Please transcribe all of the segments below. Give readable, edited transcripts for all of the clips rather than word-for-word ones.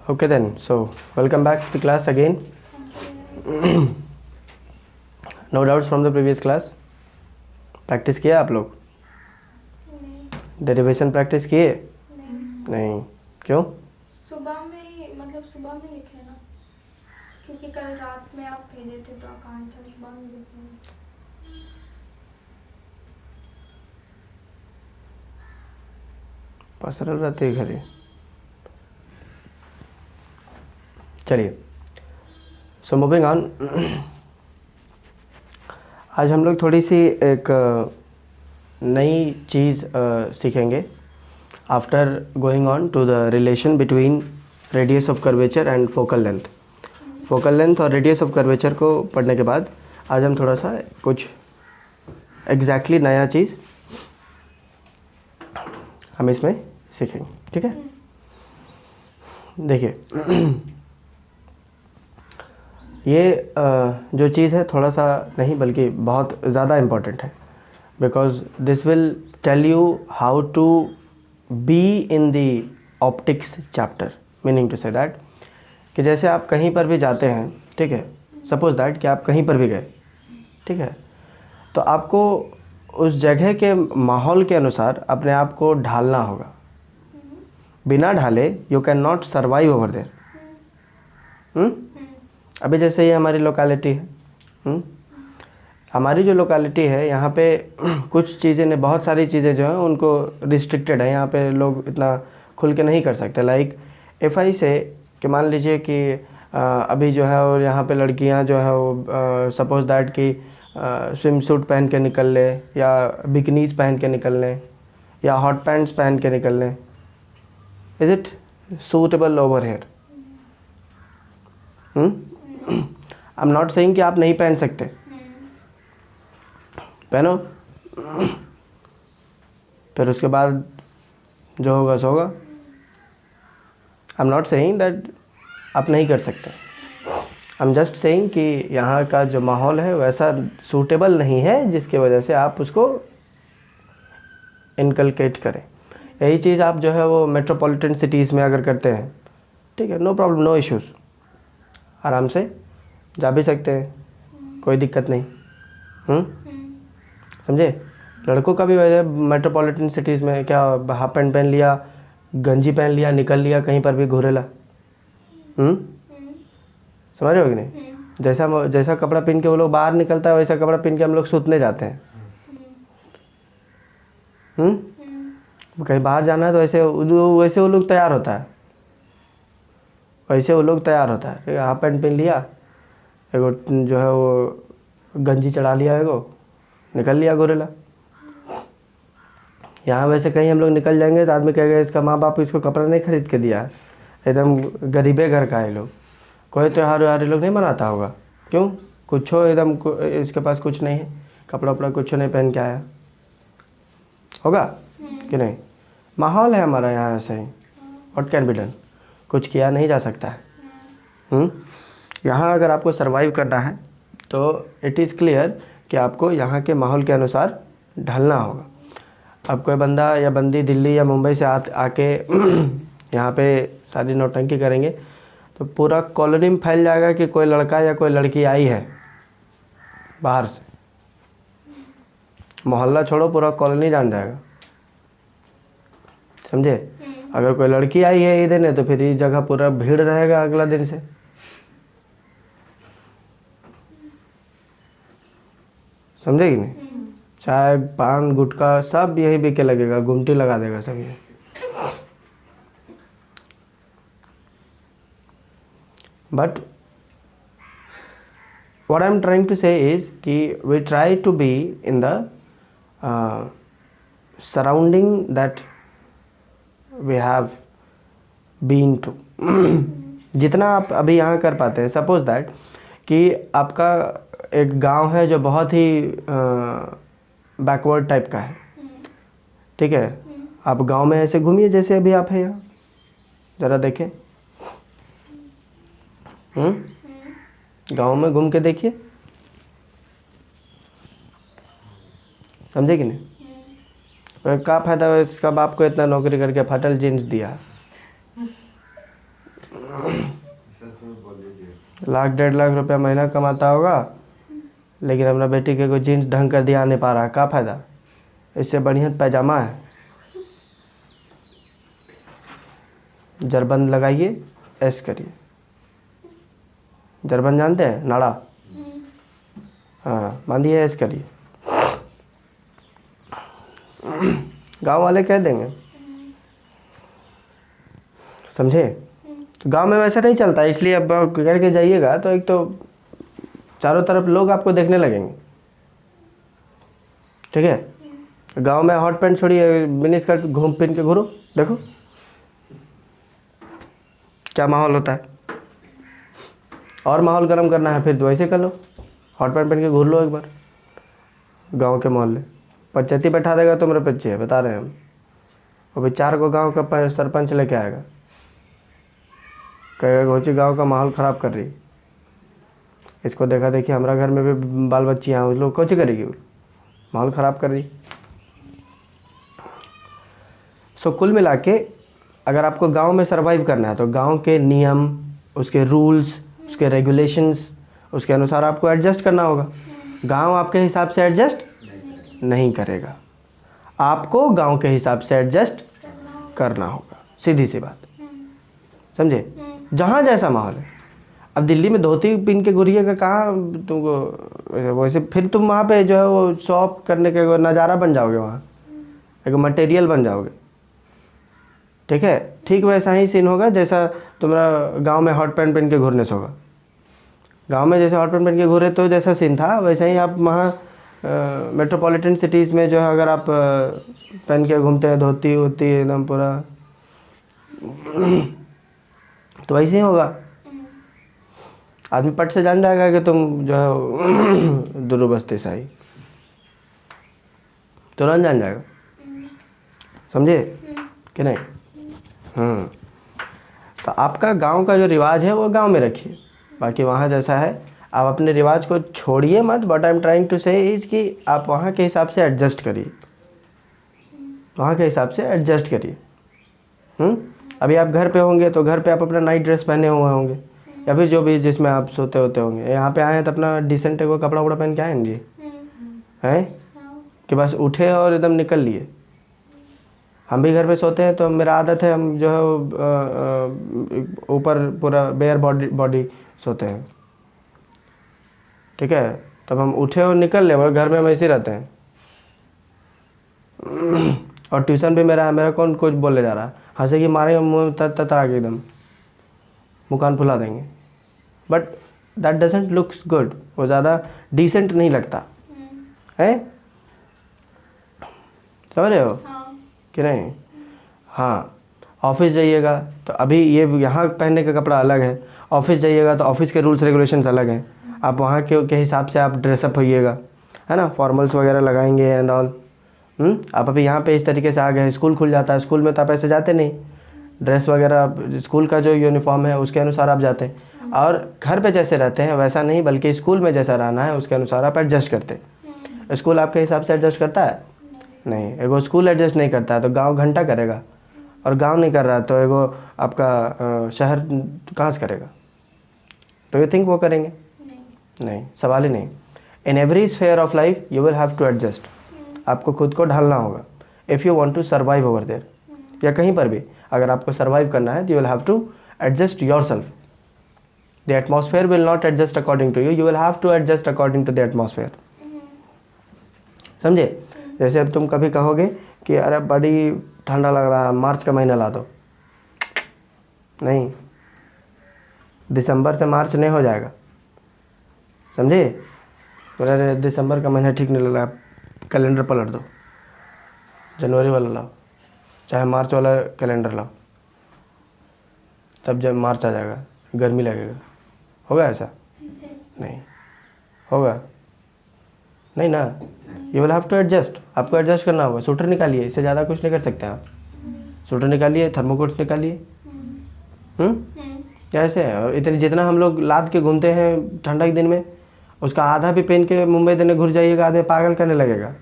Okay then, so welcome back to the class again. No doubts from the previous class. Practice किया आप लोग? Derivation practice किए? नहीं। क्यों? सुबह में लिखे ना, क्योंकि कल रात में आप भेजे थे तो आकांक्षा सुबह में लिखे। पसरल रहते घरे। चलिए, सो मूविंग ऑन। आज हम लोग थोड़ी सी एक नई चीज़ सीखेंगे after going on to the relation between radius of curvature and focal length. Focal length और रेडियस ऑफ कर्वेचर को पढ़ने के बाद आज हम थोड़ा सा कुछ एग्जैक्टली नया चीज़ हम इसमें सीखेंगे। ठीक है, देखिए ये जो चीज़ है थोड़ा सा नहीं बल्कि बहुत ज़्यादा इम्पॉर्टेंट है, because this will tell you how to be in the optics chapter. Meaning to say that कि जैसे आप कहीं पर भी जाते हैं, ठीक है, सपोज दैट कि आप कहीं पर भी गए, ठीक है, तो आपको उस जगह के माहौल के अनुसार अपने आप को ढालना होगा। बिना ढाले you can not survive over there. अभी जैसे ये हमारी लोकेलिटी है, हमारी जो लोकेलिटी है यहाँ पे कुछ चीज़ें ने, बहुत सारी चीज़ें जो हैं उनको रिस्ट्रिक्टेड है। यहाँ पे लोग इतना खुल के नहीं कर सकते। लाइक एफआई से कि मान लीजिए कि अभी जो है और यहाँ पे लड़कियाँ जो है वो सपोज दैट कि स्विम सूट पहन के निकल ले, या बिकनीज पहन के निकल लें, या हॉट पैंट्स पहन के निकल लें। Is it suitable over here? I am not saying कि आप नहीं पहन सकते, पहनो, फिर उसके बाद जो होगा सो होगा। I am not saying that आप नहीं कर सकते। आई एम जस्ट सेइंग कि यहाँ का जो माहौल है वैसा सूटेबल नहीं है जिसकी वजह से आप उसको इनकलकेट करें। यही चीज़ आप जो है वो मेट्रोपॉलिटन सिटीज़ में अगर करते हैं, ठीक है, नो प्रॉब्लम, नो इश्यूज़, आराम से जा भी सकते हैं, कोई दिक्कत नहीं। समझे? लड़कों का भी वजह मेट्रोपॉलिटन सिटीज़ में क्या हाफ पैंट पहन लिया, गंजी पहन लिया, निकल लिया कहीं पर भी घुरेला। समझ रहे हो कि नहीं? जैसा कपड़ा पहन के वो लोग बाहर निकलता है वैसा कपड़ा पहन के हम लोग सूतने जाते हैं। कहीं बाहर जाना है तो वैसे वो लोग तैयार होता है, वैसे वो लोग तैयार होता है। हाफ पैंट पहन लिया, एगो जो है वो गंजी चढ़ा लिया, एगो निकल लिया गोरेला। यहाँ वैसे कहीं हम लोग निकल जाएंगे तो आदमी कहेगा इसका माँ बाप इसको कपड़ा नहीं खरीद के दिया, एकदम गरीबे घर का है। लोग कोई त्यौहार व्योहार लोग नहीं मनाता होगा, क्यों? कुछ हो एकदम इसके पास कुछ नहीं है, कपड़ा वपड़ा कुछ नहीं पहन के आया होगा कि नहीं? माहौल है हमारा यहाँ ऐसे ही। What can be done? कुछ किया नहीं जा सकता है। यहाँ अगर आपको सरवाइव करना है तो इट इज़ क्लियर कि आपको यहाँ के माहौल के अनुसार ढलना होगा। अब कोई बंदा या बंदी दिल्ली या मुंबई से आके यहाँ पे सारी नौटंकी करेंगे तो पूरा कॉलोनी में फैल जाएगा कि कोई लड़का या कोई लड़की आई है बाहर से। मोहल्ला छोड़ो, पूरा कॉलोनी जान जाएगा। समझे? अगर कोई लड़की आई है ये दिन तो फिर ये जगह पूरा भीड़ रहेगा अगला दिन से। समझे कि नहीं? चाय पान गुटखा सब यही बिके लगेगा, गुमटी लगा देगा सब ये। But what I am trying to say is कि we try to be in the surrounding that we have been to. जितना आप अभी यहाँ कर पाते हैं। सपोज दैट कि आपका एक गांव है जो बहुत ही बैकवर्ड टाइप का है, ठीक है, आप गांव में ऐसे घूमिए जैसे अभी आप हैं यहाँ, ज़रा देखें। गांव में घूम के देखिए, समझे कि नहीं? क्या फ़ायदा है इसका बाप को इतना नौकरी करके फटल जीन्स दिया, लाख 1.5 लाख रुपया महीना कमाता होगा, लेकिन अपना बेटी के कोई जीन्स ढंग कर दिया नहीं पा रहा, क्या फ़ायदा? इससे बढ़िया तो पैजामा है। जरबंद लगाइए, ऐश करिए। जरबंद जानते हैं? नाड़ा, हाँ, बांधिए, ऐश करिए। गांव वाले कह देंगे, समझे? गांव में वैसा नहीं चलता, इसलिए अब करके जाइएगा तो एक तो चारों तरफ लोग आपको देखने लगेंगे, ठीक है? गांव में हॉट पैंट छोड़िए, मिनी स्कर्ट घूम फिर के घूरो, देखो क्या माहौल होता है। और माहौल गर्म करना है फिर तो वैसे कर लो, हॉट पैंट पहन के घूर लो एक बार गांव के मोहल्ले। पंचायती बैठा देगा तो मेरे बच्चे है, बता रहे हैं हम। वो भी 4 को गांव का सरपंच लेके आएगा, कहेगा घोची गांव का माहौल ख़राब कर रही, इसको देखा देखिए हमारा घर में भी बाल बच्चियाँ हैं, उस लोग कुछ करेगी, माहौल ख़राब कर रही। सो कुल मिला के अगर आपको गांव में सरवाइव करना है तो गांव के नियम, उसके रूल्स, उसके रेगुलेशंस, उसके अनुसार आपको एडजस्ट करना होगा। गांव आपके हिसाब से एडजस्ट नहीं करेगा, आपको गांव के हिसाब से एडजस्ट करना होगा, सीधी सी बात, समझे? जहाँ जैसा माहौल है। अब दिल्ली में धोती पहन के घुरिएगा कहाँ तुमको, वैसे फिर तुम वहाँ पे जो है वो शॉप करने के नज़ारा बन जाओगे, वहाँ एक मटेरियल बन जाओगे, ठीक है? ठीक वैसा ही सीन होगा जैसा तुम्हारा गांव में हॉट पैंट पहन के घूरने से होगा। गांव में जैसे हॉट पैंट पहन के घूरे तो जैसा सीन था वैसा ही आप वहाँ मेट्रोपॉलिटन सिटीज़ में जो है अगर आप पहन के घूमते हैं धोती होती एकदम पूरा, तो वैसे ही होगा। आदमी पट से जान जाएगा कि तुम जो है दुरुबस्ती से आई, तुरंत जान जाएगा, समझे कि नहीं? तो आपका गांव का जो रिवाज है वो गांव में रखिए, बाकी वहाँ जैसा है आप अपने रिवाज को छोड़िए मत। But I am trying to say is कि आप वहाँ के हिसाब से एडजस्ट करिए, वहाँ के हिसाब से एडजस्ट करिए। अभी आप घर पे होंगे तो घर पे आप अपना नाइट ड्रेस पहने हुए होंगे, या फिर जो भी जिसमें आप सोते होते होंगे। यहाँ पे आए हैं तो अपना डिसेंट को कपड़ा वपड़ा पहन के आएंगे, हैं कि बस उठे और एकदम निकल लिए। हम भी घर पे सोते हैं तो मेरा आदत है, हम जो है ऊपर पूरा बेयर बॉडी सोते हैं, ठीक है? तब हम उठे और निकल ले, मगर घर में हम ऐसे ही रहते हैं। और ट्यूशन भी मेरा कौन कुछ बोले जा रहा है, हंसे कि मारेंगे मुँह तता के एकदम मुँह कान फुला देंगे। But that doesn't looks good, वो ज़्यादा डिसेंट नहीं लगता है, समझ रहे हो कि नहीं? हाँ, ऑफिस जाइएगा तो अभी ये यहाँ पहनने का कपड़ा अलग है, ऑफिस जाइएगा तो ऑफिस के रूल्स रेगुलेशंस अलग हैं। आप वहाँ के हिसाब से आप ड्रेसअप होइएगा, है ना? फॉर्मल्स वगैरह लगाएंगे एंड ऑल। आप अभी यहाँ पे इस तरीके से आ गए, स्कूल खुल जाता है, स्कूल में तो आप ऐसे जाते नहीं, ड्रेस वगैरह स्कूल का जो यूनिफॉर्म है उसके अनुसार आप जाते हैं। और घर पे जैसे रहते हैं वैसा नहीं, बल्कि स्कूल में जैसा रहना है उसके अनुसार आप एडजस्ट करते हैं। स्कूल आपके हिसाब से एडजस्ट करता है? नहीं, एगो स्कूल एडजस्ट नहीं करता है तो गांव घंटा करेगा, और गांव नहीं कर रहा तो एगो आपका शहर कहाँ से करेगा? डू यू थिंक वो करेंगे? नहीं, सवाल ही नहीं। In every sphere of life you will have to adjust, आपको खुद को ढालना होगा if you want to survive over there, या कहीं पर भी अगर आपको सर्वाइव करना है तो you will have to adjust yourself. The atmosphere will not adjust according to you, you will have to adjust according to the atmosphere, समझे? जैसे अब तुम कभी कहोगे कि अरे बड़ी ठंडा लग रहा है, मार्च का महीना ला दो, नहीं, दिसंबर से मार्च नहीं हो जाएगा, समझे? अरे दिसंबर का महीना ठीक नहीं लग रहा, कैलेंडर पलट दो, जनवरी वाला लाओ, चाहे मार्च वाला कैलेंडर लाओ, तब जब मार्च आ जाएगा गर्मी लगेगा। होगा ऐसा? नहीं होगा, नहीं ना। You will have to adjust, आपको एडजस्ट करना होगा। स्वेटर निकालिए, इससे ज़्यादा कुछ नहीं कर सकते आप। स्वेटर निकालिए, थर्मोकोट निकालिए, ऐसे है। और इतने जितना हम लोग लाद के घूमते हैं ठंडा के दिन में, उसका आधा भी पहन के मुंबई देने घुस जाइएगा, आधे पागल करने लगेगा।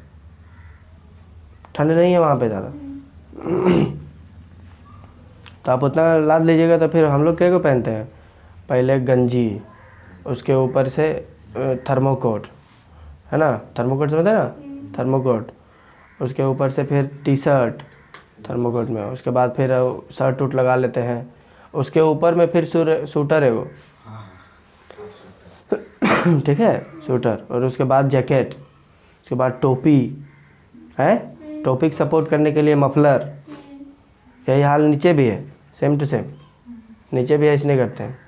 ठंड नहीं है वहाँ पे ज़्यादा। तो आप उतना लाद लीजिएगा तो फिर हम लोग क्या को पहनते हैं, पहले गंजी, उसके ऊपर से थर्मोकोट, है ना, थर्मोकोट समझते हैं ना, थर्मोकोट, उसके ऊपर से फिर टी शर्ट थर्मोकोट में, उसके बाद फिर शर्ट उट लगा लेते हैं, उसके ऊपर में फिर सूटर है वो, ठीक है, सूटर, और उसके बाद जैकेट, उसके बाद टोपी है, टोपी को सपोर्ट करने के लिए मफलर। यही हाल नीचे भी है, सेम टू सेम, नीचे भी ऐसे नहीं करते हैं,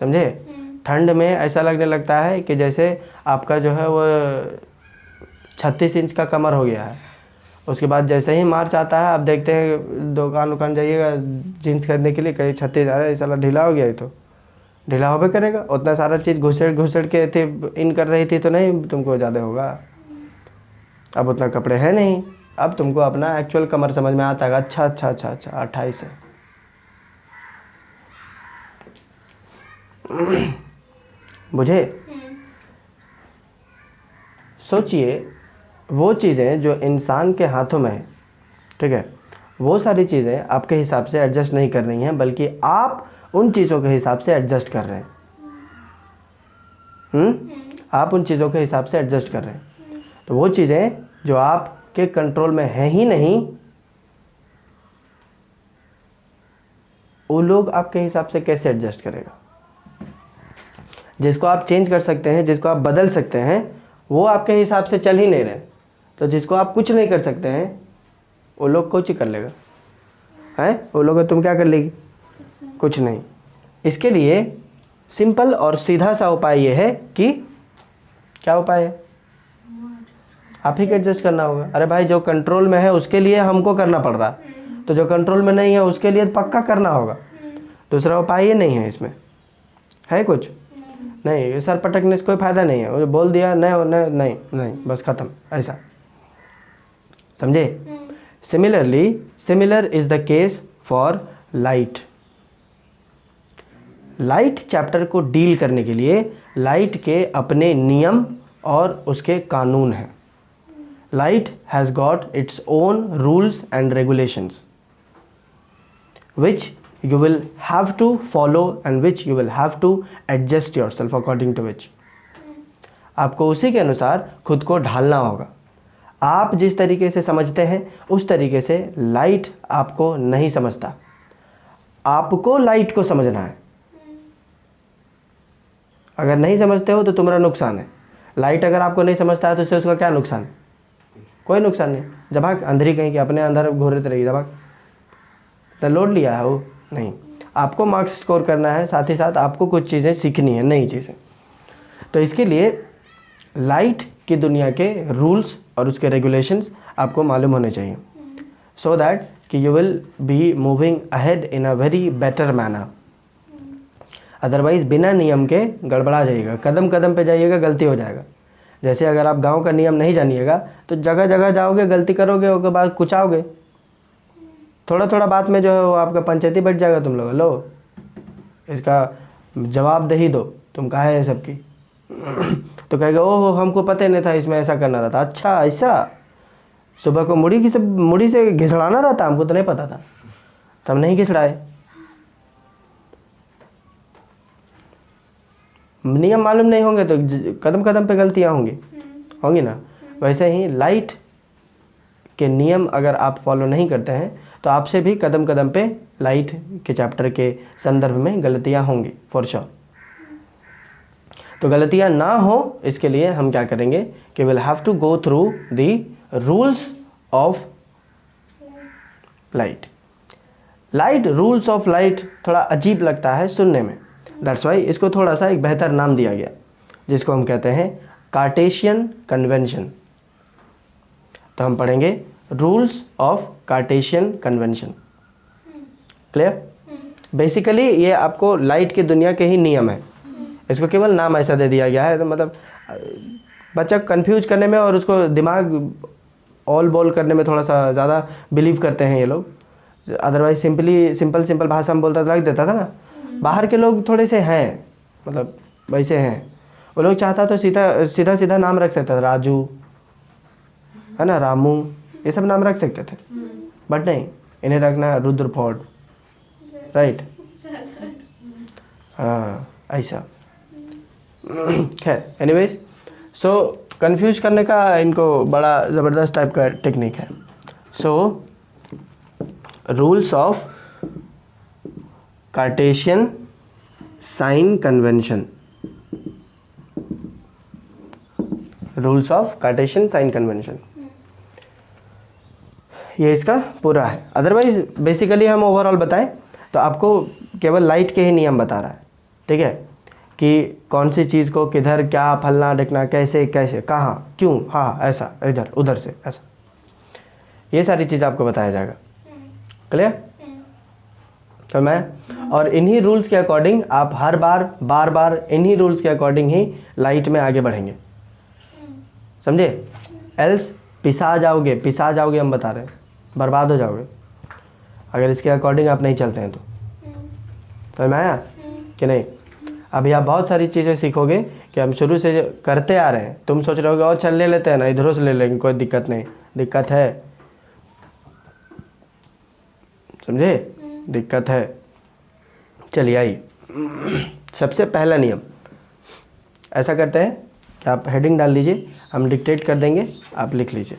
समझे। ठंड में ऐसा लगने लगता है कि जैसे आपका जो है वो 36 इंच का कमर हो गया है। उसके बाद जैसे ही मार्च आता है, आप देखते हैं दुकान जाइएगा जीन्स खरीदने के लिए, कहीं 36, अरे साला ढीला हो गया है, तो ढीला होबे करेगा, उतना सारा चीज़ घुसड़ के थे इन कर रही थी तो नहीं तुमको ज़्यादा होगा। अब उतना कपड़े हैं नहीं, अब तुमको अपना एक्चुअल कमर समझ में आता है, अच्छा 28 है। बुझे। सोचिए वो चीज़ें जो इंसान के हाथों में है, ठीक है, वो सारी चीज़ें आपके हिसाब से एडजस्ट नहीं कर रही हैं, बल्कि आप उन चीज़ों के हिसाब से एडजस्ट कर रहे हैं। आप उन चीज़ों के हिसाब से एडजस्ट कर रहे हैं, तो वो चीज़ें जो आपके कंट्रोल में है ही नहीं, वो लोग आपके हिसाब से कैसे एडजस्ट करेगा। जिसको आप चेंज कर सकते हैं, जिसको आप बदल सकते हैं, वो आपके हिसाब से चल ही नहीं रहे। तो जिसको आप कुछ नहीं कर सकते हैं, वो लोग कुछ ही कर लेगा, हैं, वो लोग तुम क्या कर लेगी, कुछ नहीं। इसके लिए सिंपल और सीधा सा उपाय ये है कि, क्या उपाय है, आप ही को एडजस्ट करना होगा। अरे भाई जो कंट्रोल में है उसके लिए हमको करना पड़ रहा, तो जो कंट्रोल में नहीं है उसके लिए पक्का करना होगा। दूसरा उपाय ये नहीं है, इसमें है कुछ नहीं, सर पटकने से कोई फ़ायदा नहीं है, वो बोल दिया नहीं बस ख़त्म, ऐसा समझे। Similar is the case for light. Light chapter को डील करने के लिए लाइट के अपने नियम और उसके कानून हैं। Light has got its own rules and regulations which you will have to follow and which you will have to adjust yourself according to which, आपको उसी के अनुसार खुद को ढालना होगा। आप जिस तरीके से समझते हैं उस तरीके से लाइट आपको नहीं समझता, आपको लाइट को समझना है। अगर नहीं समझते हो तो तुम्हारा नुकसान है। लाइट अगर आपको नहीं समझता है तो इससे उसका क्या नुकसान, कोई नुकसान नहीं। जब अंधेरी कहीं कि अपने अंदर घूरते रहिए, जब लोड लिया है वो नहीं, आपको मार्क्स स्कोर करना है, साथ ही साथ आपको कुछ चीज़ें सीखनी है, नई चीज़ें। तो इसके लिए लाइट की दुनिया के रूल्स और उसके रेगुलेशंस आपको मालूम होने चाहिए, सो दैट कि you will be moving ahead in a very better manner. Otherwise बिना नियम के गड़बड़ा जाइएगा, कदम कदम पे जाइएगा, गलती हो जाएगा। जैसे अगर आप गांव का नियम नहीं जानिएगा तो जगह जगह जाओगे, गलती करोगे, उसके बाद कुचाओगे, थोड़ा थोड़ा बात में जो है वो आपका पंचायती बैठ जाएगा। तुम लोग लो इसका जवाबदेही दो, तुम कहा है सबकी तो कहेगा ओहो हमको पता ही नहीं था इसमें ऐसा करना रहता। अच्छा ऐसा, सुबह को मुड़ी से घिसड़ाना रहता, हमको तो नहीं पता था, तब नहीं घिसड़ाए। नियम मालूम नहीं होंगे तो कदम कदम पे गलतियाँ होंगी ना। वैसे ही लाइट के नियम अगर आप फॉलो नहीं करते हैं तो आपसे भी कदम कदम पे लाइट के चैप्टर के संदर्भ में गलतियां होंगी फॉर श्योर। तो गलतियां ना हो इसके लिए हम क्या करेंगे कि will have to go through the rules of light. Rules of light थोड़ा अजीब लगता है सुनने में, दैट्स वाई इसको थोड़ा सा एक बेहतर नाम दिया गया, जिसको हम कहते हैं कार्टेशियन कन्वेंशन। तो हम पढ़ेंगे rules of Cartesian convention. Clear? Basically ये आपको लाइट की दुनिया के ही नियम है, इसको केवल नाम ऐसा दे दिया गया है। तो मतलब बच्चा कंफ्यूज करने में और उसको दिमाग ऑल बॉल करने में थोड़ा सा ज़्यादा बिलीव करते हैं ये लोग। अदरवाइज सिंपल भाषा में बोलता तो लग देता था ना। बाहर के लोग थोड़े से हैं, मतलब वैसे हैं, वो लोग चाहता तो सीधा नाम रख सकता था, राजू है ना, रामू, ये सब नाम रख सकते थे, बट नहीं, इन्हें रखना है रुद्र फोर्ट, राइट। हाँ ऐसा। खैर एनीवेज, सो कंफ्यूज करने का इनको बड़ा ज़बरदस्त टाइप का टेक्निक है। So rules of Cartesian sign convention, rules of Cartesian sign convention, ये इसका पूरा है। अदरवाइज बेसिकली हम ओवरऑल बताएं तो आपको केवल लाइट के ही नियम बता रहा है, ठीक है, कि कौन सी चीज़ को किधर क्या फलना ढकना, कैसे कैसे कहाँ क्यों, हाँ ऐसा इधर उधर से ऐसा, ये सारी चीज़ आपको बताया जाएगा। क्लियर? तो मैं और इन्हीं रूल्स के अकॉर्डिंग आप हर बार बार इन्हीं रूल्स के अकॉर्डिंग ही लाइट में आगे बढ़ेंगे, समझे? एल्स पिसा जाओगे हम बता रहे हैं, बर्बाद हो जाओगे अगर इसके अकॉर्डिंग आप नहीं चलते हैं तो। समझ में आया कि नहीं? अभी आप बहुत सारी चीज़ें सीखोगे कि हम शुरू से करते आ रहे हैं, तुम सोच रहे होगे और चल ले लेते हैं ना, इधरों से ले लेंगे, कोई दिक्कत नहीं। दिक्कत है, समझे? दिक्कत है। चलिए आइए, सबसे पहला नियम ऐसा करते हैं कि आप हेडिंग डाल लीजिए, हम डिक्टेट कर देंगे, आप लिख लीजिए।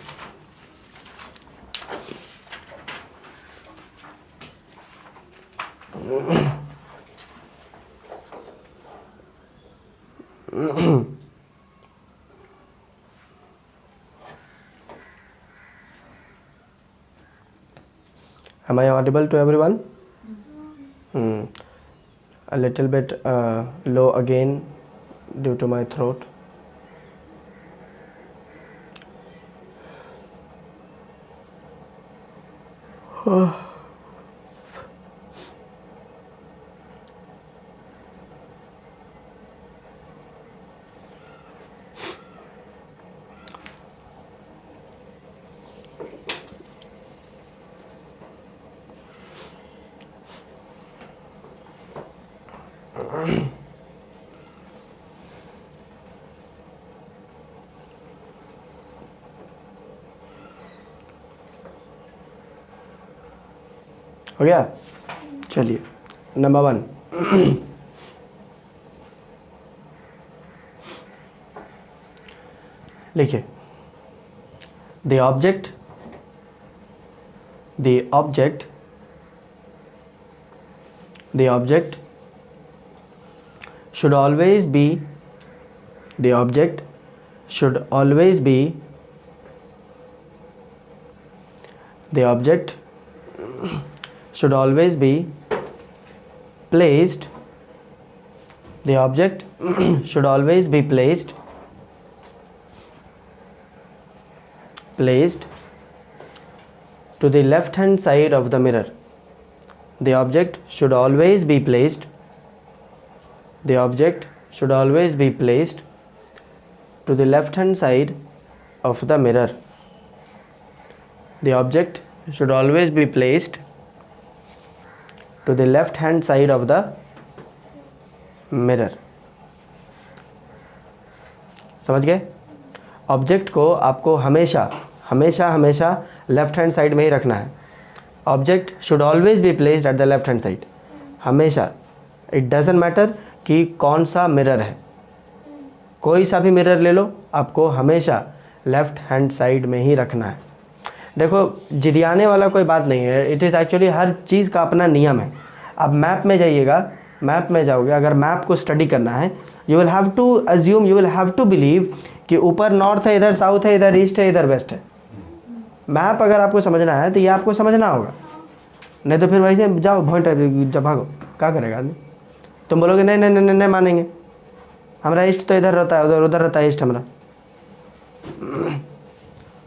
Am I audible to everyone? A little bit low again due to my throat. हो गया? चलिए नंबर 1, लिखिए the object should always be placed to the left hand side of the mirror. The object should always be placed to the left hand side of the mirror. The object should always be placed to the left hand side of the mirror. समझ गए? Object को आपको हमेशा left hand side में ही रखना है। Object should always be placed at the left hand side, हमेशा। इट डजेंट मैटर कि कौन सा मिरर है, कोई सा भी मिरर ले लो, आपको हमेशा लेफ्ट हैंड साइड में ही रखना है। देखो जिरियाने वाला कोई बात नहीं है, इट इज़ एक्चुअली हर चीज़ का अपना नियम है। अब मैप में जाइएगा, मैप में जाओगे, अगर मैप को स्टडी करना है, you will have to assume, you will have to believe कि ऊपर नॉर्थ है, इधर साउथ है, इधर ईस्ट है, इधर वेस्ट है। मैप अगर आपको समझना है तो ये आपको समझना होगा, नहीं तो फिर वैसे जाओ भॉइंट जब भागो, क्या करेगा आदमी? तुम बोलोगे नहीं नहीं नहीं नहीं मानेंगे, हमारा ईस्ट तो इधर रहता है, उधर उधर रहता है ईस्ट हमारा।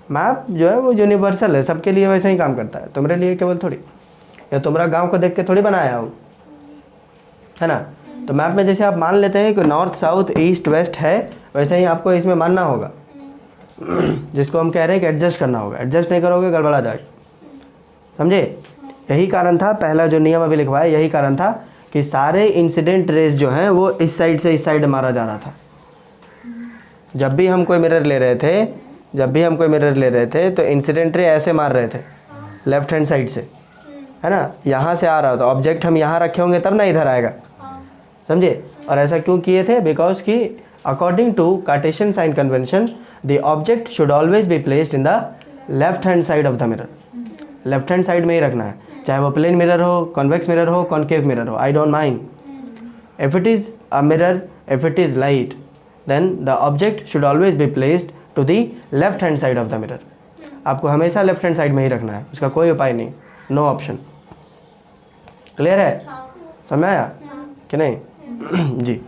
मैप जो है वो यूनिवर्सल है, सबके लिए वैसे ही काम करता है, तुम्हारे लिए केवल थोड़ी, या तुम्हारा गांव को देख के थोड़ी बनाया हो, है ना? तो मैप में जैसे आप मान लेते हैं कि नॉर्थ साउथ ईस्ट वेस्ट है, वैसे ही आपको इसमें मानना होगा, जिसको हम कह रहे हैं कि एडजस्ट करना होगा। एडजस्ट नहीं करोगे गड़बड़ा जाएगा, समझे? यही कारण था, पहला जो नियम अभी लिखवाया, यही कारण था कि सारे इंसिडेंट रेज जो हैं वो इस साइड से इस साइड मारा जा रहा था। जब भी हम कोई मिरर ले रहे थे तो इंसिडेंट रे ऐसे मार रहे थे, लेफ्ट हैंड साइड से, है ना, यहाँ से आ रहा हो तो ऑब्जेक्ट हम यहाँ रखे होंगे तब ना इधर आएगा, समझे। और ऐसा क्यों किए थे, बिकॉज कि according to Cartesian sign convention the object should always be placed in the left hand side of the mirror. Left hand side में ही रखना है, चाहे वो प्लेन मिरर हो, कॉन्वेक्स मिरर हो, कॉन्केव मिरर हो, I don't mind. If it is a mirror, if it is light, then the object should always be placed to the left hand side of the mirror. आपको हमेशा left hand side में ही रखना है, उसका कोई उपाय नहीं, नो ऑप्शन। क्लियर है, समझ आया कि नहीं? जी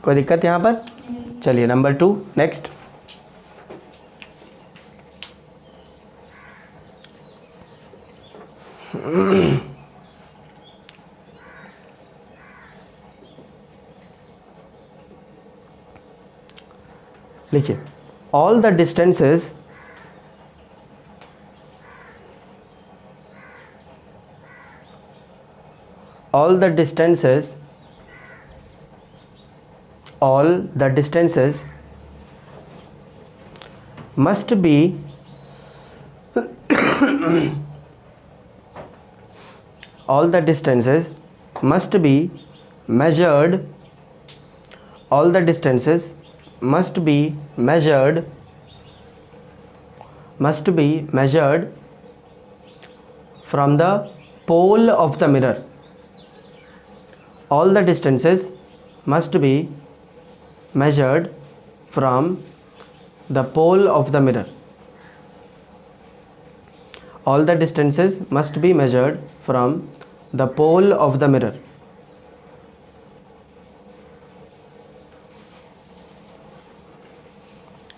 कोई दिक्कत यहाँ पर? चलिए नंबर 2 नेक्स्ट। लिखिए, all the distances must be all the distances must be measured, all the distances must be measured from the pole of the mirror. All the distances must be measured from the pole of the mirror. All the distances must be measured from the pole of the mirror.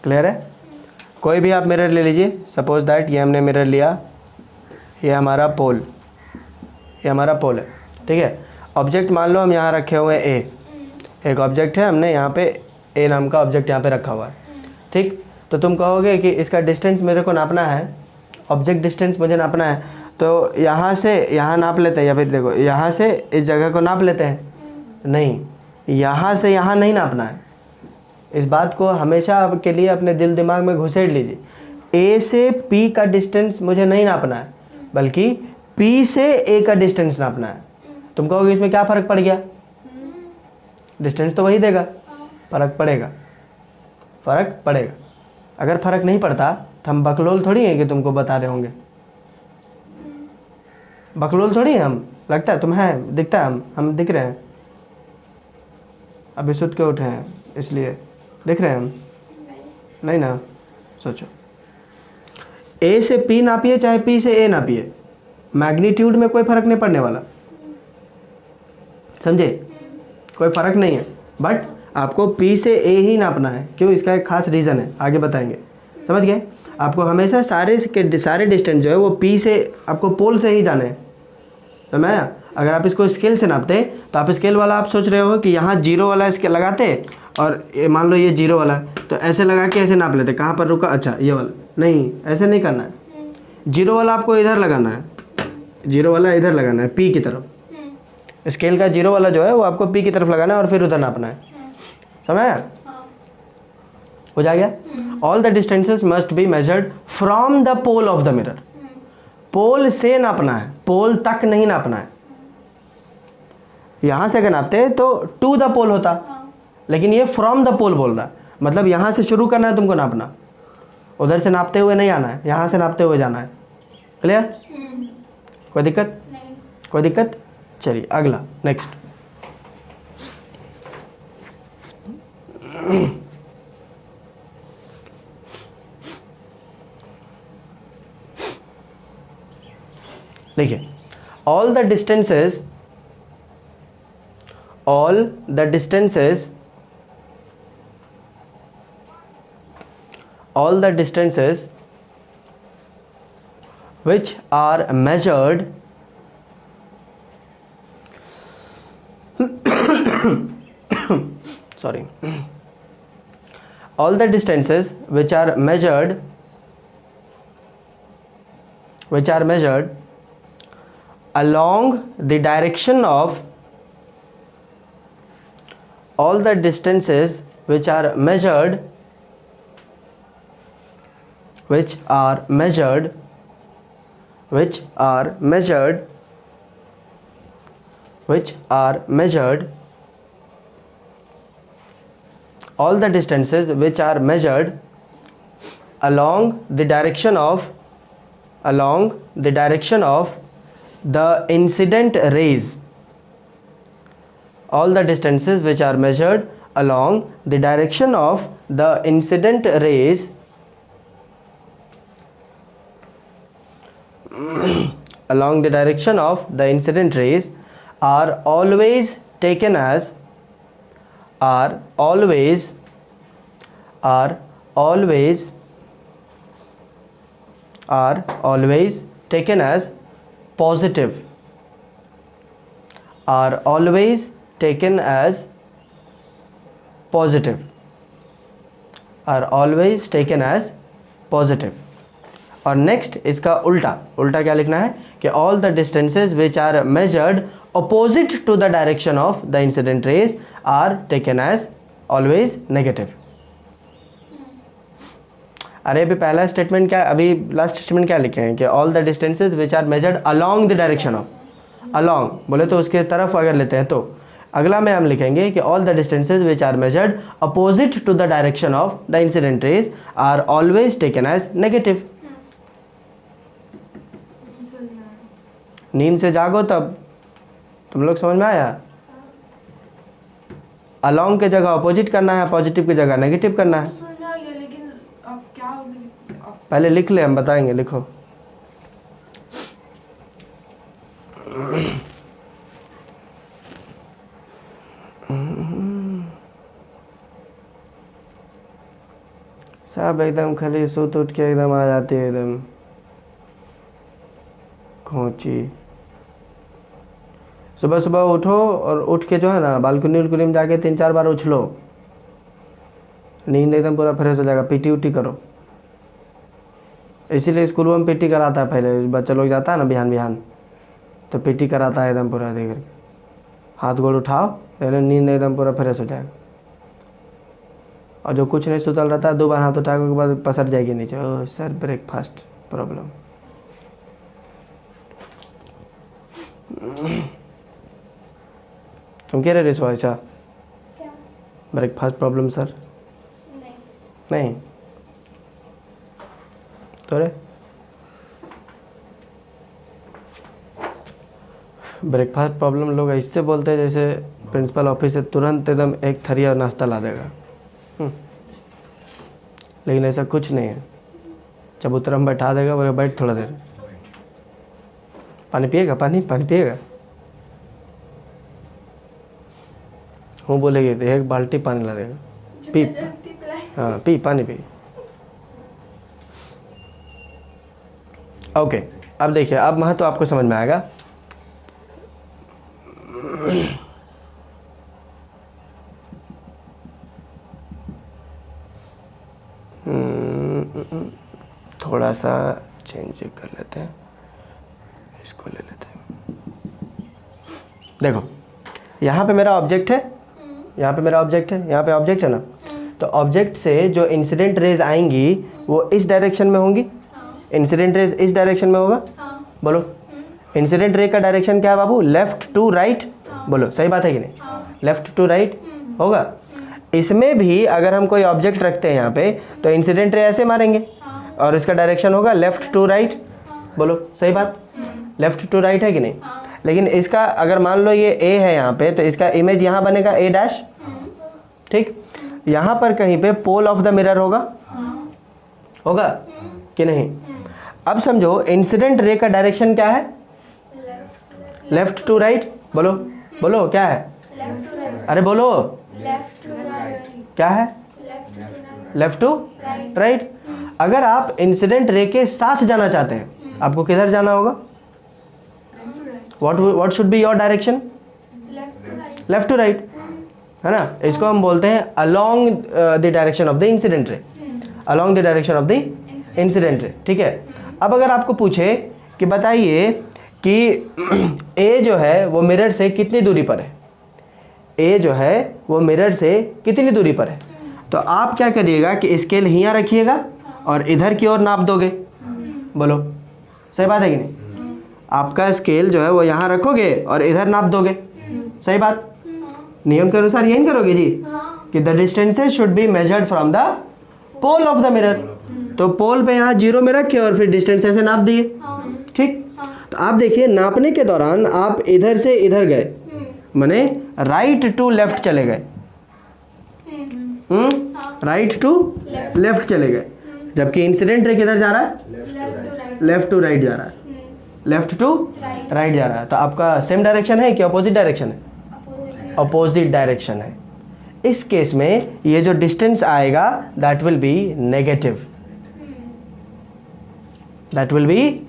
Clear है? कोई भी आप mirror ले लीजिए, suppose that ये हमने mirror लिया, ये हमारा पोल, ये हमारा पोल है, ठीक है। ऑब्जेक्ट मान लो हम यहाँ रखे हुए हैं ए, एक ऑब्जेक्ट है, हमने यहाँ पे ए नाम का ऑब्जेक्ट यहाँ पे रखा हुआ है, ठीक। तो तुम कहोगे कि इसका डिस्टेंस मेरे को नापना है, ऑब्जेक्ट डिस्टेंस मुझे नापना है, तो यहाँ से यहाँ नाप लेते हैं, या फिर देखो यहाँ से इस जगह को नाप लेते हैं, नहीं, यहाँ से यहाँ नहीं नापना है। इस बात को हमेशा आपके लिए अपने दिल दिमाग में घुसेड़ लीजिए। ए से पी का डिस्टेंस मुझे नहीं नापना है, बल्कि पी से ए का डिस्टेंस नापना है। तुम कहोगे इसमें क्या फ़र्क पड़ गया, डिस्टेंस तो वही देगा, फ़र्क पड़ेगा, फ़र्क पड़ेगा। अगर फ़र्क नहीं पड़ता तो हम बकलोल थोड़ी हैं कि तुमको बता रहे होंगे, बकलोल थोड़ी हैं हम, लगता है तुम हैं, दिखता है हम दिख रहे हैं, अभी सुत के उठे हैं इसलिए दिख रहे हैं हम, नहीं ना। सोचो, ए से पी नापिए चाहे पी से ए नापिए, मैग्नीट्यूड में कोई फ़र्क नहीं पड़ने वाला, समझे, कोई फ़र्क नहीं है। बट आपको पी से ए ही नापना है, क्यों, इसका एक खास रीज़न है, आगे बताएंगे, समझ गए। आपको हमेशा सारे डिस्टेंस जो है वो पी से, आपको पोल से ही जाने हैं, समझ आया। अगर आप इसको स्केल से नापते तो आप स्केल वाला, आप सोच रहे हो कि यहाँ 0 वाला स्केल लगाते और मान लो ये 0 वाला है, तो ऐसे लगा के ऐसे नाप लेते, कहाँ पर रुका, अच्छा ये वाला, नहीं, ऐसे नहीं करना है। 0 वाला आपको इधर लगाना है, 0 वाला इधर लगाना है, पी की तरफ। स्केल का 0 वाला जो है वो आपको पी की तरफ लगाना है और फिर उधर नापना है, समझ आया, हो जा गया। All the distances must be measured from the pole of the mirror. Pole से नापना है, पोल तक नहीं नापना है। यहाँ से अगर नापते तो टू द पोल होता, लेकिन ये फ्रॉम द पोल बोल रहा है, मतलब यहाँ से शुरू करना है तुमको नापना, उधर से नापते हुए नहीं आना है, यहाँ से नापते हुए जाना है। क्लियर? कोई दिक्कत नहीं? कोई दिक्कत? चलिए अगला, नेक्स्ट। देखिए, all the distances which are measured sorry, all the distances which are measured along the direction of, all the distances which are measured which are measured all the distances which are measured along the direction of the incident rays, all the distances which are measured along the direction of the incident rays along the direction of the incident rays are always taken as taken as positive, are always taken as positive, are always taken as positive. और next इसका उल्टा क्या लिखना है कि all the distances which are measured opposite to the direction of the incident rays are taken as always negative. अरे अभी पहला स्टेटमेंट क्या, अभी लास्ट स्टेटमेंट क्या लिखे हैं कि all the distances which are measured along the direction of, along बोले तो उसके तरफ अगर लेते हैं तो अगला में हम लिखेंगे कि all the distances which are measured opposite to the direction of the incident rays are always taken as negative. नींद से जागो तब तुम लोग समझ में आया. अलोंग के जगह अपोजिट करना है, पॉजिटिव की जगह नेगेटिव करना है. लेकिन अब क्या पहले लिख ले, हम बताएंगे. लिखो. सब एकदम खाली सूत उठ के एकदम आ जाती है, एकदम खोची. सुबह सुबह उठो और उठ के जो है ना बालकनी में जाके 3-4 बार उछलो, नींद एकदम पूरा फ्रेश हो जाएगा. पीटी उटी करो. इसीलिए स्कूल में पीटी कराता है. पहले बच्चा लोग जाता है ना बिहान तो पीटी कराता है एकदम पूरा देख, हाथ गोड़ उठाओ, नींद एकदम पूरा फ्रेश हो जाएगा. और जो कुछ नहीं सुतल रहता है 2 बार हाथ उठाने के बाद पसर जाएगी नीचे. Oh sir breakfast problem. तुम कह रहे हो ऐसा ब्रेकफास्ट प्रॉब्लम सर? नहीं तो रे ब्रेकफास्ट प्रॉब्लम लोग ऐसे बोलते हैं जैसे प्रिंसिपल ऑफिस से तुरंत एकदम एक थरिया नाश्ता ला देगा. लेकिन ऐसा कुछ नहीं है. चबूतरा में बैठा देगा, बोले बैठ थोड़ा देर, पानी पिएगा, पानी पिएगा. हूँ बोलेगी तो 1 बाल्टी पानी ला देगा. पी, हाँ पी, पानी पी. ओके, अब देखिए, अब महत्व आपको समझ में आएगा. थोड़ा सा चेंज कर लेते हैं, इसको ले लेते हैं. देखो यहाँ पे मेरा ऑब्जेक्ट है, यहाँ पे मेरा ऑब्जेक्ट है, यहाँ पे ऑब्जेक्ट है ना. तो ऑब्जेक्ट से जो इंसिडेंट रेज आएंगी वो इस डायरेक्शन में होंगी. इंसिडेंट रेज इस डायरेक्शन में होगा. बोलो इंसिडेंट रे का डायरेक्शन क्या है बाबू? Left to right. बोलो सही बात है कि नहीं? लेफ्ट टू राइट होगा. इसमें भी अगर हम कोई ऑब्जेक्ट रखते हैं यहाँ पे तो इंसिडेंट रे ऐसे मारेंगे और इसका डायरेक्शन होगा लेफ्ट टू राइट. बोलो सही बात, लेफ्ट टू राइट है कि नहीं? लेकिन इसका अगर मान लो ये ए है यहाँ पे, तो इसका इमेज यहाँ बनेगा ए डैश. ठीक, यहाँ पर कहीं पे पोल ऑफ द मिरर होगा कि नहीं? अब समझो इंसिडेंट रे का डायरेक्शन क्या है? Left to right. बोलो बोलो क्या है? अरे बोलो क्या है? Left to right. अगर आप इंसिडेंट रे के साथ जाना चाहते हैं, आपको किधर जाना होगा? What should be your direction? Left to right, है ना. इसको हम बोलते हैं along the direction of the incident ray. Along the direction of the incident ray. ठीक है. अब अगर आपको पूछे कि बताइए कि ए जो है वो मिरर से कितनी दूरी पर है, ए जो है वो मिरर से कितनी दूरी पर है, तो आप क्या करिएगा कि स्केल यहाँ रखिएगा और इधर की ओर नाप दोगे. बोलो सही बात है कि नहीं? आपका स्केल जो है वो यहाँ रखोगे और इधर नाप दोगे, सही बात? नियम के अनुसार यही करोगे जी कि the distances should be measured from the pole of the mirror. तो पोल पे यहाँ 0 में रखे और फिर डिस्टेंस ऐसे नाप दिए, ठीक? तो आप देखिए नापने के दौरान आप इधर से इधर गए, माने राइट टू लेफ्ट चले गए, राइट टू लेफ्ट चले गए, जबकि इंसिडेंट रे किधर जा रहा है? लेफ्ट टू राइट जा रहा है, लेफ्ट टू राइट जा रहा है। तो आपका सेम डायरेक्शन है कि अपोजिट डायरेक्शन है? अपोजिट डायरेक्शन है। इस केस में ये जो डिस्टेंस आएगा that will B negative, that will B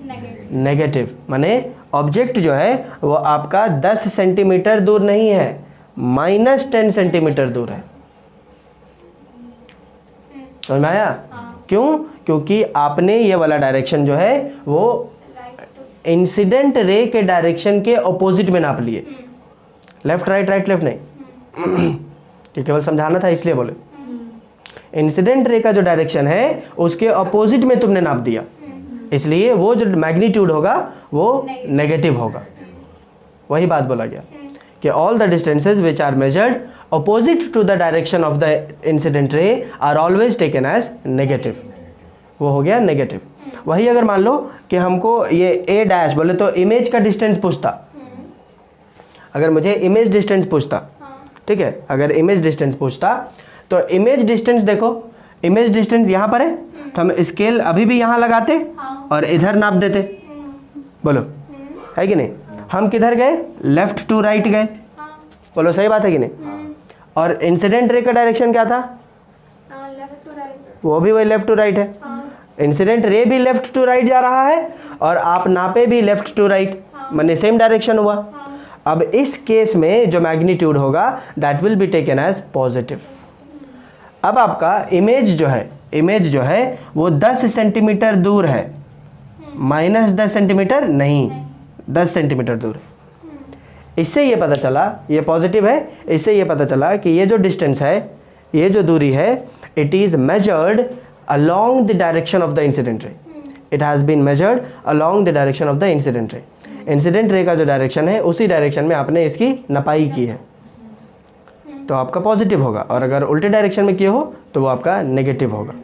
negative. माने ऑब्जेक्ट जो है वो आपका 10 सेंटीमीटर दूर नहीं है, -10 सेंटीमीटर दूर है। समझ में आया? क्यों? क्योंकि आपने ये वाला डायरेक्शन जो है वो इंसिडेंट रे के डायरेक्शन के ऑपोजिट में नाप लिए, लेफ्ट राइट राइट लेफ्ट नहीं। ये केवल समझाना था इसलिए बोले। इंसिडेंट रे का जो डायरेक्शन है उसके ऑपोजिट में तुमने नाप दिया, इसलिए वो जो मैग्नीट्यूड होगा वो नेगेटिव होगा। वही बात बोला गया कि all the distances which are measured opposite to the direction of the incident ray are always taken as negative. वो हो गया नेगेटिव। वही अगर मान लो कि हमको ये ए डैश बोले तो इमेज का डिस्टेंस पूछता, अगर मुझे इमेज डिस्टेंस पूछता, ठीक है, अगर इमेज डिस्टेंस पूछता तो इमेज डिस्टेंस देखो, इमेज डिस्टेंस यहाँ पर है तो हम स्केल अभी भी यहाँ लगाते और इधर नाप देते, बोलो है कि नहीं? हम किधर गए? लेफ्ट टू राइट गए, बोलो सही बात है कि नहीं? और इंसिडेंट रे का डायरेक्शन क्या था? Left to right. वो भी वही लेफ्ट टू राइट है। इंसिडेंट रे भी लेफ्ट टू राइट जा रहा है और आप नापे भी लेफ्ट टू राइट, माने सेम डायरेक्शन हुआ। अब इस केस में जो मैग्नीट्यूड होगा that will be taken as positive. अब आपका इमेज जो है वो 10 सेंटीमीटर दूर है, -10 सेंटीमीटर नहीं, 10 सेंटीमीटर दूर है। इससे ये पता चला, ये पॉजिटिव है, इससे ये पता चला कि ये जो डिस्टेंस है, ये जो दूरी है, it is measured along the direction of the incident ray. It has been measured along the direction of the incident ray. Incident ray का जो डायरेक्शन है उसी डायरेक्शन में आपने इसकी नपाई की है, तो आपका पॉजिटिव होगा, और अगर उल्टे डायरेक्शन में किए हो तो वो आपका नेगेटिव होगा।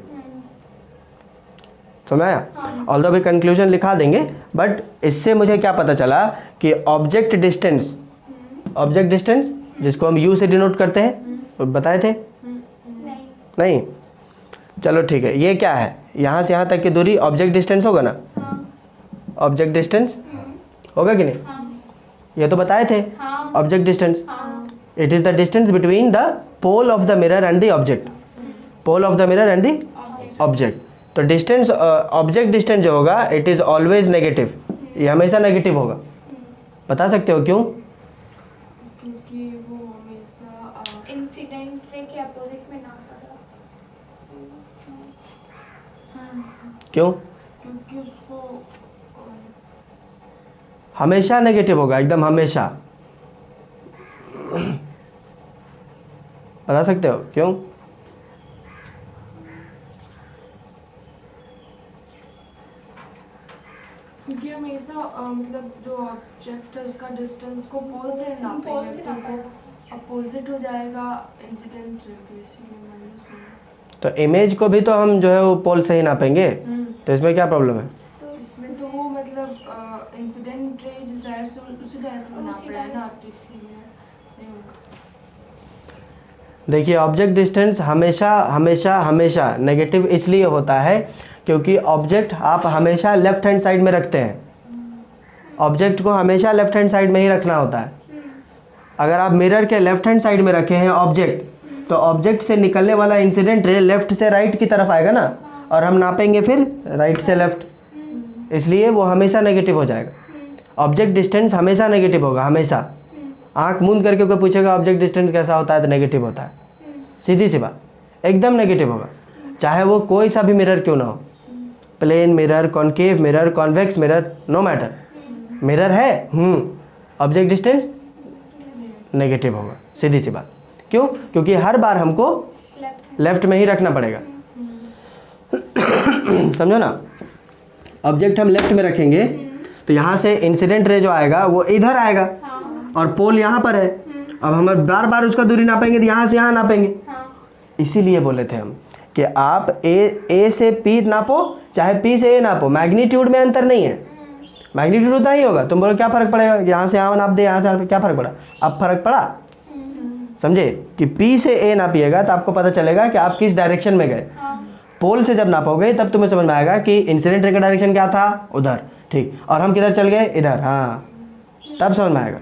समझ आया? ऑल्दो भी कंक्लूजन लिखा देंगे, बट इससे मुझे क्या पता चला कि ऑब्जेक्ट डिस्टेंस जिसको हम यू से डिनोट करते हैं, वो बताए थे? नहीं। चलो ठीक है, ये क्या है? यहाँ से यहाँ तक की दूरी ऑब्जेक्ट डिस्टेंस होगा ना? ऑब्जेक्ट डिस्टेंस होगा कि नहीं? ये तो बताए थे object distance. It is the distance between the pole of the mirror and the object, pole of the mirror and the object. तो डिस्टेंस, ऑब्जेक्ट डिस्टेंस जो होगा इट इज़ ऑलवेज नेगेटिव, ये हमेशा नेगेटिव होगा। बता सकते हो क्यों? क्योंकि वो हमेशा इंसिडेंट रे के अपोजिट में ना पड़ा। क्यों? क्योंकि उसको हमेशा नेगेटिव होगा, एकदम हमेशा। बता सकते हो क्यों? क्योंकि हमेशा मतलब जो ऑब्जेक्ट है उसका डिस्टेंस को पोल से नापेंगे तो वो अपोजिट हो जाएगा इंसिडेंट रे के, इसीलिए मैंने सुना। तो इमेज को भी तो हम जो है वो पोल से ही नापेंगे, तो इसमें क्या प्रॉब्लम है? तो इसमें तो वो मतलब इंसिडेंट रे जिस डायरेक्शन से उसी डायरेक्शन में नाप रहा है ना, तो इसलिए नहीं होगा। देखिए ऑब्जेक्ट डिस्टेंस हमेशा हमेशा हमेशा नेगेटिव इसलिए होता है क्योंकि ऑब्जेक्ट आप हमेशा लेफ्ट हैंड साइड में रखते हैं, ऑब्जेक्ट को हमेशा लेफ्ट हैंड साइड में ही रखना होता है। अगर आप मिरर के लेफ्ट हैंड साइड में रखे हैं ऑब्जेक्ट, तो ऑब्जेक्ट से निकलने वाला इंसिडेंट रे लेफ्ट से राइट की तरफ आएगा ना, और हम नापेंगे फिर राइट से लेफ्ट, इसलिए वो हमेशा नेगेटिव हो जाएगा। ऑब्जेक्ट डिस्टेंस हमेशा नेगेटिव होगा, हमेशा। आंख मूंद करके कोई पूछेगा ऑब्जेक्ट डिस्टेंस कैसा होता है, तो नेगेटिव होता है, सीधी सी बात, एकदम नेगेटिव होगा, चाहे वो कोई सा भी मिरर क्यों ना हो, plane mirror, concave mirror, convex mirror, no matter, mirror है, ऑब्जेक्ट डिस्टेंस नेगेटिव होगा, सीधी सी बात। क्यों? क्योंकि हर बार हमको लेफ्ट में ही रखना पड़ेगा। समझो ना? ऑब्जेक्ट हम लेफ्ट में रखेंगे तो यहाँ से इंसिडेंट रे जो आएगा वो इधर आएगा और पोल यहाँ पर है। अब हम बार बार उसका दूरी नापेंगे तो यहाँ से यहाँ नापेंगे। इसीलिए बोले थे हम कि आप ए से पी नापो चाहे पी से ए नापो, मैग्नीट्यूड में अंतर नहीं है, मैग्नीट्यूड उतना ही होगा। तुम बोलो क्या फ़र्क पड़ेगा, यहाँ से यहाँ नाप दे, यहाँ से यहाँ पे, क्या फ़र्क पड़ा? अब फ़र्क पड़ा, समझे कि पी से ए नापिएगा तो आपको पता चलेगा कि आप किस डायरेक्शन में गए। पोल से जब नापोगे तब तुम्हें समझ में आएगा कि इंसिडेंट रे का डायरेक्शन क्या था, उधर, ठीक, और हम किधर चल गए, इधर, हाँ, तब समझ में आएगा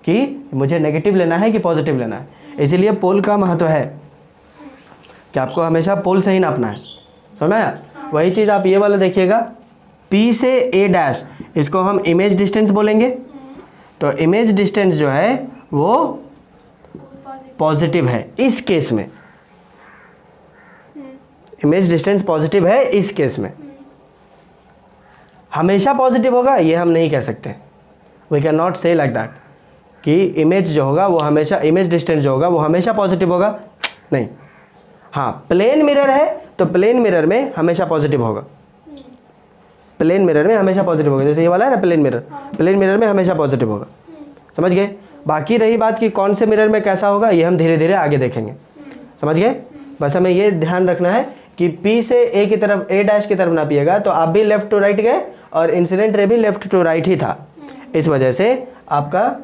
कि मुझे नेगेटिव लेना है कि पॉजिटिव लेना है। इसीलिए पोल का महत्व है कि आपको हमेशा पोल से ही नापना है, समझ में आया? वही चीज़ आप ये वाला देखिएगा, P से A डैश, इसको हम इमेज डिस्टेंस बोलेंगे। तो इमेज डिस्टेंस जो है वो पॉजिटिव है इस केस में, इमेज डिस्टेंस पॉजिटिव है इस केस में। हमेशा पॉजिटिव होगा ये हम नहीं कह सकते, वी कैन नॉट से लाइक दैट कि इमेज जो होगा वो हमेशा, इमेज डिस्टेंस जो होगा वो हमेशा पॉजिटिव होगा, नहीं। हाँ, प्लेन मिरर है तो प्लेन मिरर में हमेशा पॉजिटिव होगा, प्लेन मिरर में हमेशा पॉजिटिव होगा, जैसे ये वाला है ना प्लेन मिरर, प्लेन मिरर में हमेशा पॉजिटिव होगा, समझ गए? बाकी रही बात कि कौन से मिरर में कैसा होगा ये हम धीरे धीरे आगे देखेंगे, समझ गए? बस हमें ये ध्यान रखना है कि P से A की तरफ, A डैश की तरफ नापिएगा तो आप भी लेफ्ट टू राइट गए और इंसिडेंट रे भी लेफ्ट टू राइट ही था। इस वजह से आपका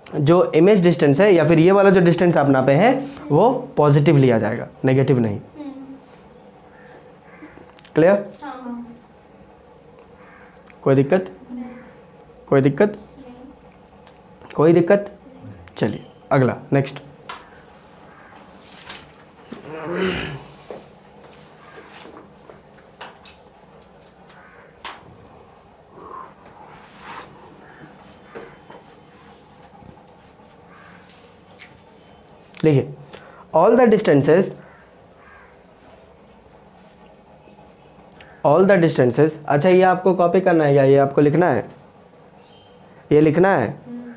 जो इमेज डिस्टेंस है या फिर ये वाला जो डिस्टेंस आप नापे हैं वो पॉजिटिव लिया जाएगा, नेगेटिव नहीं। क्लियर? कोई दिक्कत? कोई दिक्कत? कोई दिक्कत? चलिए अगला, नेक्स्ट। लिखिए, all the distances, अच्छा ये आपको कॉपी करना है या ये आपको लिखना है? ये लिखना है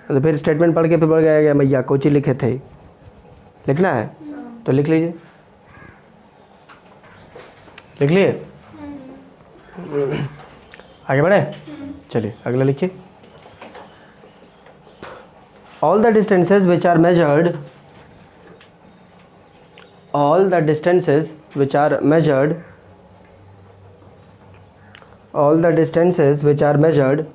तो फिर स्टेटमेंट पढ़ के फिर बोल गया भैया कोची लिखे थे, लिखना है तो लिख लीजिए, लिख लिए? आगे बढ़े, चलिए अगला लिखिए। all the distances which are measured, all the distances which are measured, all the distances which are measured,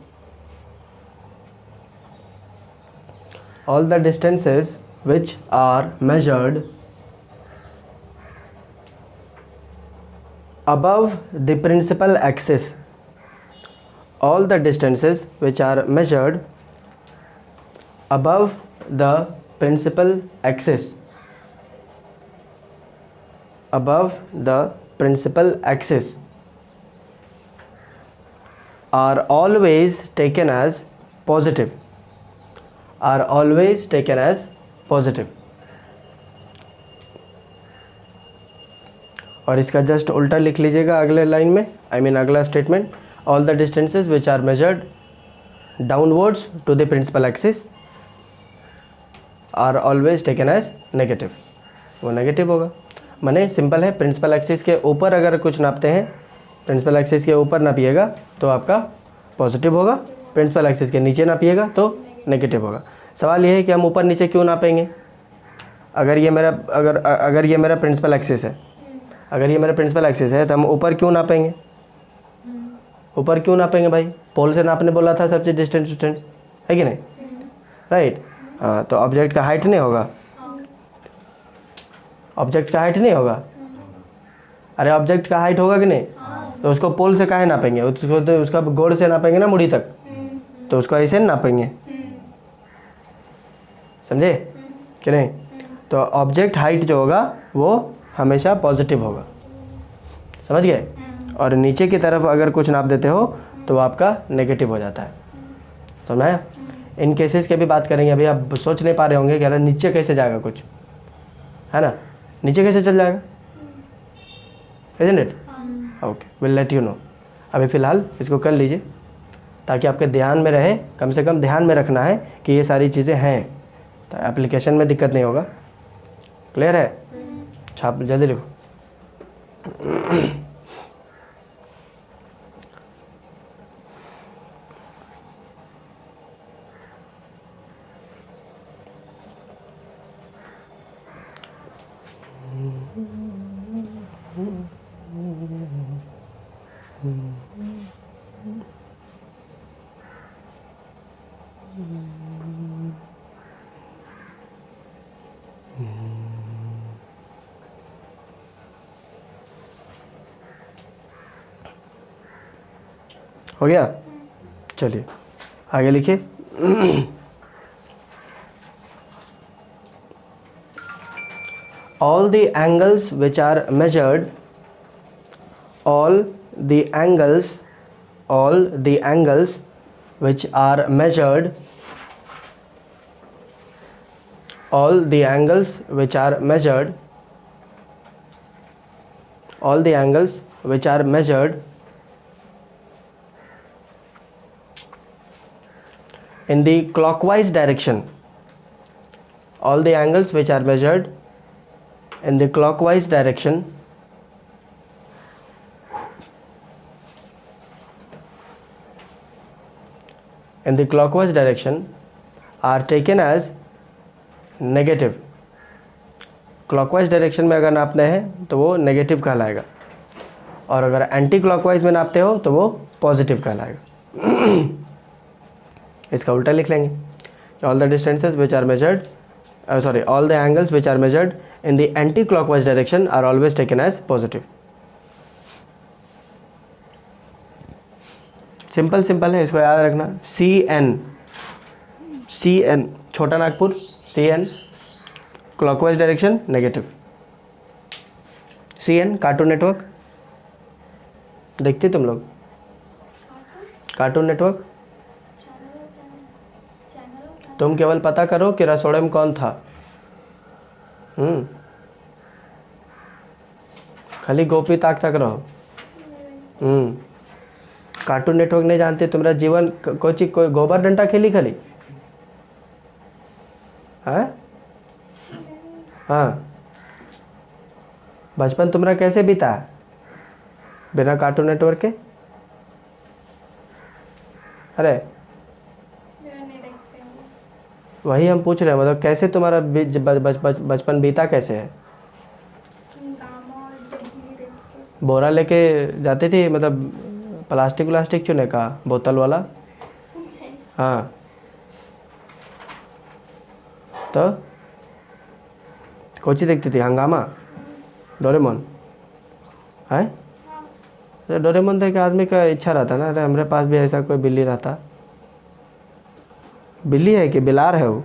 all the distances which are measured above the principal axis, all the distances which are measured above the principal axis, above the principal axis are always taken as positive, are always taken as positive। और इसका just उल्टा लिख लीजिएगा अगले line में, I mean अगला statement, all the distances which are measured downwards to the principal axis are always taken as negative, वो negative होगा। माने सिंपल है, प्रिंसिपल एक्सिस के ऊपर अगर कुछ नापते हैं, प्रिंसिपल एक्सिस के ऊपर नापिएगा तो आपका पॉजिटिव होगा, प्रिंसिपल एक्सिस के नीचे नापिएगा तो नेगेटिव होगा। सवाल ये है कि हम ऊपर नीचे क्यों नापेंगे? अगर ये मेरा प्रिंसिपल एक्सिस है, अगर ये मेरा प्रिंसिपल एक्सिस है तो हम ऊपर क्यों नापेंगे? ऊपर क्यों नापेंगे भाई? पोल से नापने बोला था सब चीज़ डिस्टेंस है कि नहीं, राइट? हाँ, तो ऑब्जेक्ट का हाइट नहीं होगा, ऑब्जेक्ट का हाइट नहीं होगा। अरे ऑब्जेक्ट का हाइट होगा कि नहीं? तो उसको पोल से काहे नापेंगे? उसको तो उसका गोड़ से नापेंगे ना मुड़ी तक, तो उसको ऐसे नहीं नापेंगे, समझे कि नहीं? तो ऑब्जेक्ट हाइट जो होगा वो हमेशा पॉजिटिव होगा, समझ गए? और नीचे की तरफ अगर कुछ नाप देते हो तो वो आपका नेगेटिव हो जाता है, समझ आया? इन केसेस की भी बात करेंगे। अभी आप सोच नहीं पा रहे होंगे कि अरे नीचे कैसे जाएगा कुछ, है ना? नीचे कैसे चल जाएगा, isn't it? Okay, will let you know. अभी फ़िलहाल इसको कर लीजिए ताकि आपके ध्यान में रहे, कम से कम ध्यान में रखना है कि ये सारी चीज़ें हैं, तो एप्लीकेशन में दिक्कत नहीं होगा। क्लियर है? छाप जल्दी लिखो। हो गया? चलिए आगे लिखिए। all the angles which are measured all the angles which are measured all the angles which are measured in the clockwise direction all the angles which are measured in the clockwise direction are taken as negative। Clockwise direction में अगर नापते हैं तो वो negative कहलाएगा, और अगर anti clockwise में नापते हो तो वो पॉजिटिव कहलाएगा। इसका उल्टा लिख लेंगे। All the distances which are measured all the angles which are measured in the anti-clockwise direction are always taken as positive। Simple है, इसको याद रखना। CN छोटा Nagpur, CN clockwise direction negative. CN cartoon network देखते तुम लोग? कार्टून नेटवर्क तुम केवल पता करो कि रसोड़े में कौन था। खाली गोपी ताक तक रहो। कार्टून नेटवर्क नहीं जानते? तुम्हारा जीवन कोई गोबर डंडा खेली खाली? हाँ, बचपन तुम्हारा कैसे बीता बिना कार्टून नेटवर्क के? अरे वही हम पूछ रहे हैं, मतलब कैसे तुम्हारा बचपन बीता कैसे है? बोरा लेके जाती थी, मतलब प्लास्टिक चुने का बोतल वाला? हाँ, तो कोची देखती थी? हंगामा, डोरेमोन है? तो डोरेमोन देख के आदमी का इच्छा रहता ना, अरे हमारे पास भी ऐसा कोई बिल्ली रहता। बिल्ली है कि बिलार है वो?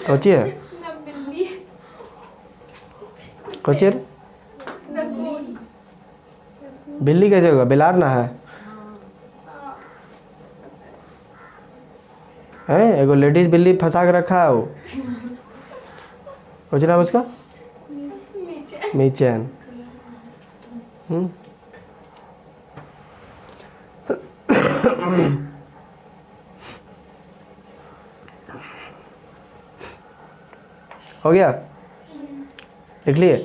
कोची है? कोची बिल्ली कैसे होगा? बिलार ना है? एगो लेडीज बिल्ली फंसा के रखा है वो। कुछ नाम उसका? मीचैन। हो गया? लिख लिए?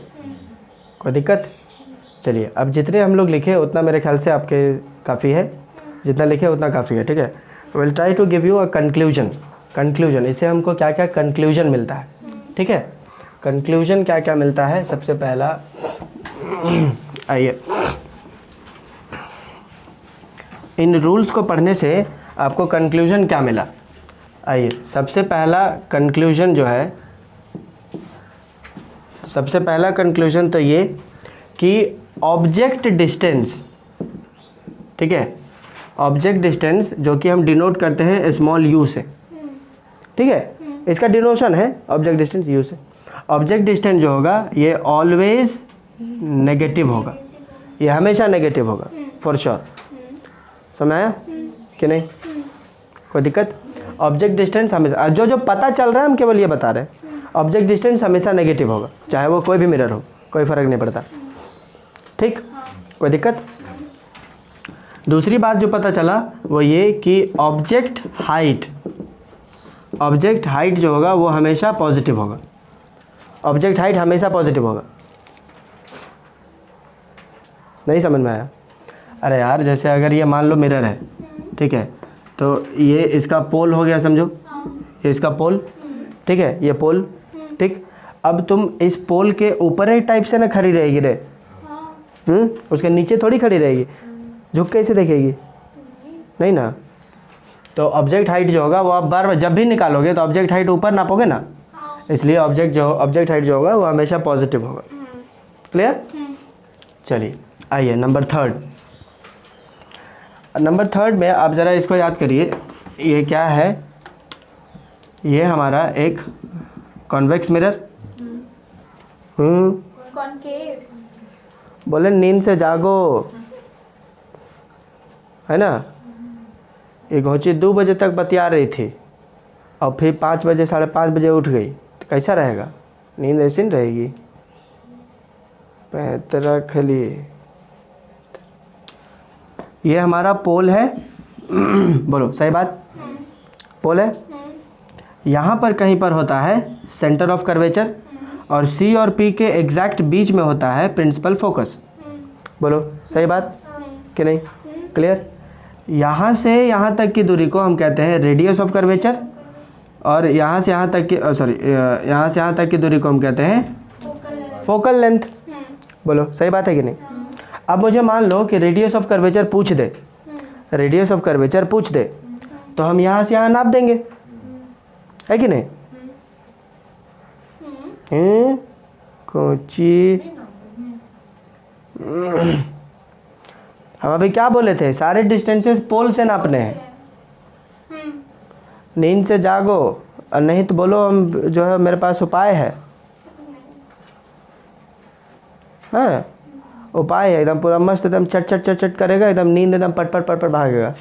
कोई दिक्कत? चलिए अब जितने हम लोग लिखे उतना मेरे ख्याल से आपके काफ़ी है, जितना लिखे उतना काफ़ी है। ठीक है, will try to give you a conclusion. इससे हमको क्या क्या कंक्लूजन मिलता है? ठीक है, कंक्लूजन क्या क्या मिलता है? सबसे पहला आइए, इन रूल्स को पढ़ने से आपको कंक्लूजन क्या मिला? आइए, सबसे पहला कंक्लूजन जो है, सबसे पहला कंक्लूजन तो ये कि ऑब्जेक्ट डिस्टेंस, ठीक है, ऑब्जेक्ट डिस्टेंस जो कि हम डिनोट करते हैं स्मॉल यू से, ठीक है, इसका डिनोशन है ऑब्जेक्ट डिस्टेंस यू से। ऑब्जेक्ट डिस्टेंस जो होगा ये ऑलवेज नेगेटिव होगा, ये हमेशा नेगेटिव होगा फॉर श्योर। समझ आया कि नहीं? कोई दिक्कत? ऑब्जेक्ट डिस्टेंस हमेशा, जो पता चल रहा है हम केवल ये बता रहे हैं, ऑब्जेक्ट डिस्टेंस हमेशा नेगेटिव होगा, चाहे वो कोई भी मिरर हो, कोई फ़र्क नहीं पड़ता। ठीक, कोई दिक्कत? दूसरी बात जो पता चला वो ये कि ऑब्जेक्ट हाइट जो होगा वो हमेशा पॉजिटिव होगा। ऑब्जेक्ट हाइट हमेशा पॉजिटिव होगा। नहीं समझ में आया? अरे यार, जैसे अगर ये मान लो मिरर है, ठीक है, तो ये इसका पोल हो गया, समझो ये इसका पोल, ठीक है, ये पोल, ठीक। अब तुम इस पोल के ऊपर ही टाइप से ना खड़ी रहेगी रे, उसके नीचे थोड़ी खड़ी रहेगी, झुक कैसे देखेगी, नहीं ना। तो ऑब्जेक्ट हाइट जो होगा वो आप बार बार जब भी निकालोगे तो ऑब्जेक्ट हाइट ऊपर नापोगे ना, इसलिए ऑब्जेक्ट हाइट जो होगा वो हमेशा पॉजिटिव होगा। क्लियर? चलिए आइए नंबर थर्ड में आप ज़रा इसको याद करिए। ये क्या है, ये हमारा एक कॉन्वेक्स मिरर। कॉनकेव। बोले नींद से जागो, है ना। ये घोंची 2 बजे तक बतिया रही थी और फिर 5 बजे 5:30 बजे उठ गई, तो कैसा रहेगा, नींद ऐसी नहीं रहेगी। पैतरा खली, ये हमारा पोल है। बोलो सही बात, पोल है। यहाँ पर कहीं पर होता है सेंटर ऑफ कर्वेचर और सी और पी के एग्जैक्ट बीच में होता है प्रिंसिपल फोकस। बोलो सही बात कि नहीं? क्लियर? यहाँ से यहाँ तक की दूरी को हम कहते हैं रेडियस ऑफ कर्वेचर और यहाँ से यहाँ तक की यहाँ से यहाँ तक की दूरी को हम कहते हैं फोकल लेंथ। बोलो सही बात है कि नहीं? अब मुझे मान लो कि रेडियस ऑफ कर्वेचर पूछ दे, रेडियस ऑफ कर्वेचर पूछ दे, तो हम यहाँ से यहाँ नाप देंगे, है कि नहीं? कोची हम अभी क्या बोले थे, सारे डिस्टेंसेस पोल से नापने हैं। नींद से जागो और नहीं तो बोलो हम जो है मेरे पास उपाय है। हाँ उपाय है, एकदम पूरा मस्त, एकदम चट चट चट चट करेगा, एकदम नींद एकदम पट पट पट पट भागेगा।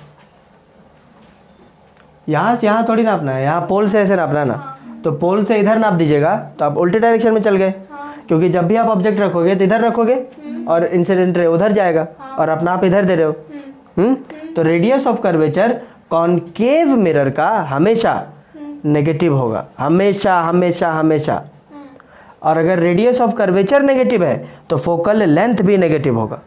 यहाँ से यहाँ थोड़ी नापना है, यहाँ पोल से ऐसे नापना ना, तो पोल से इधर नाप दीजिएगा तो आप उल्टे डायरेक्शन में चल गए, क्योंकि जब भी आप ऑब्जेक्ट रखोगे तो इधर रखोगे और इंसिडेंट रे उधर जाएगा और अपना आप इधर दे रहे हो। तो radius of curvature concave mirror का हमेशा नेगेटिव होगा, हमेशा हमेशा हमेशा। और अगर रेडियस ऑफ कर्वेचर नेगेटिव है तो फोकल लेंथ भी नेगेटिव होगा,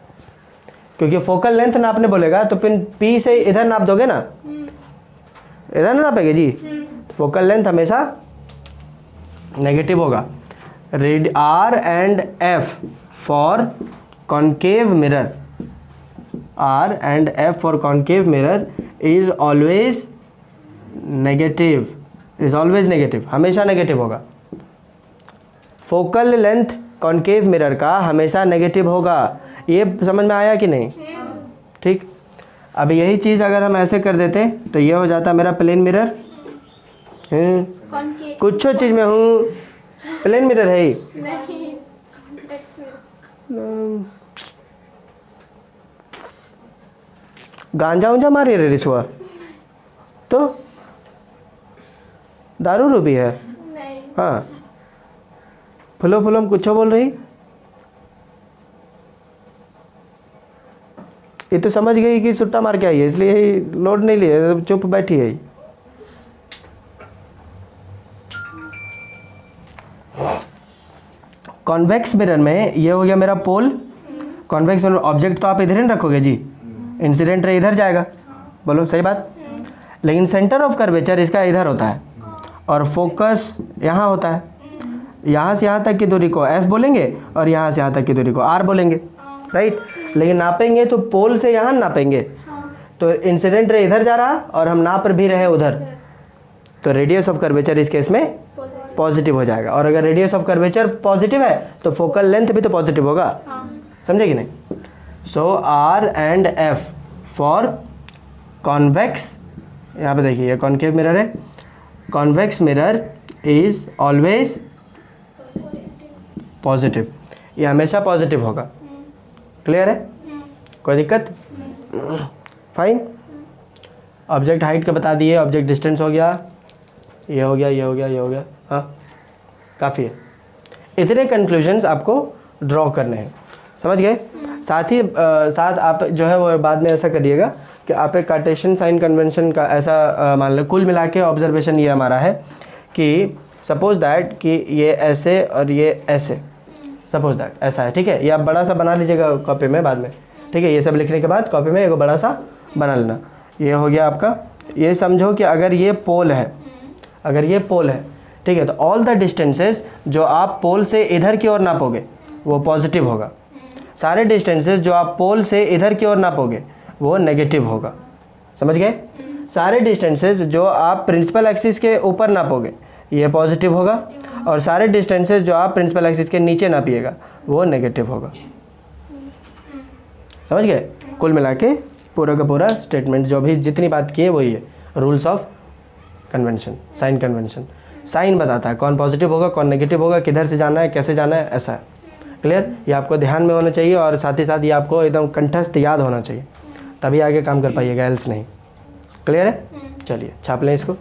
क्योंकि फोकल लेंथ नापने बोलेगा तो पिन पी से इधर नाप दोगे ना, इधर ना नापेगे जी, फोकल लेंथ हमेशा नेगेटिव होगा। R and F for concave mirror, R and F for concave mirror is always negative, हमेशा नेगेटिव होगा। फोकल लेंथ कॉनकेव मिरर का हमेशा नेगेटिव होगा। ये समझ में आया कि नहीं? ठीक। अब यही चीज़ अगर हम ऐसे कर देते तो ये हो जाता मेरा प्लेन मिरर। कुछ चीज़ में हूँ, प्लेन मिरर है ही नहीं। गांजा उंजा मारी रे रिश्वा, तो दारू रूबी है। नहीं। हाँ फुलो फुलम कुछ बोल रही, ये तो समझ गई कि सुट्टा मार के आई है, इसलिए लोड नहीं लिए, चुप बैठी है। कॉन्वेक्स मिरर में ये हो गया मेरा पोल। कॉन्वेक्स मिरर ऑब्जेक्ट तो आप इधर ही रखोगे जी, इंसिडेंट रे इधर जाएगा। बोलो सही बात। लेकिन सेंटर ऑफ कर्वेचर इसका इधर होता है और फोकस यहाँ होता है। यहाँ से यहाँ तक की दूरी को F बोलेंगे और यहाँ से यहाँ तक की दूरी को R बोलेंगे, राइट। लेकिन नापेंगे तो पोल से यहाँ नापेंगे, तो इंसिडेंट रे इधर जा रहा और हम नाप भी रहे उधर, तो रेडियस ऑफ कर्वेचर इस केस में पॉजिटिव हो जाएगा। और अगर रेडियस ऑफ कर्वेचर पॉजिटिव है तो फोकल लेंथ भी तो पॉजिटिव होगा। समझे कि नहीं? सो R and F for convex, यहाँ पे देखिए ये कॉनकेव मिरर है, convex mirror is always positive, ये हमेशा पॉजिटिव होगा। क्लियर है? कोई दिक्कत? फाइन। ऑब्जेक्ट हाइट का बता दिए, ऑब्जेक्ट डिस्टेंस हो गया, ये हो गया, ये हो गया, ये हो गया। हाँ काफ़ी है। इतने कंक्लूजन्स आपको ड्रॉ करने हैं, समझ गए? साथ आप जो है वो बाद में ऐसा करिएगा कि आप एक कार्टेशियन साइन कन्वेंशन का ऐसा मान लो, कुल मिला के ऑब्जर्वेशन ये हमारा है कि सपोज दैट कि ये ऐसे और ये ऐसे, सपोज दैट ऐसा है, ठीक है। ये आप बड़ा सा बना लीजिएगा कॉपी में बाद में, ठीक है। ये सब लिखने के बाद कॉपी में एक बड़ा सा बना लेना। ये हो गया आपका। ये समझो कि अगर ये पोल है, अगर ये पोल है, ठीक है, तो ऑल द डिस्टेंसेस जो आप पोल से इधर की ओर नापोगे वो पॉजिटिव होगा। सारे डिस्टेंसेस जो आप पोल से इधर की ओर नापोगे वो नेगेटिव होगा, समझ गए। सारे डिस्टेंसेस जो आप प्रिंसिपल एक्सिस के ऊपर नापोगे ये पॉजिटिव होगा, और सारे डिस्टेंसेस जो आप प्रिंसिपल एक्सिस के नीचे नापिएगा वो नेगेटिव होगा, समझ गए। कुल मिला के पूरा का पूरा स्टेटमेंट जो भी जितनी बात की है वही है, rules of convention, sign convention. Sign बताता है कौन पॉजिटिव होगा कौन नेगेटिव होगा, किधर से जाना है कैसे जाना है, ऐसा है। क्लियर, ये आपको ध्यान में होना चाहिए और साथ ही साथ ये आपको एकदम कंठस्थ याद होना चाहिए, तभी आगे काम कर पाइएगा, एल्स नहीं। क्लियर है, चलिए छाप लें इसको।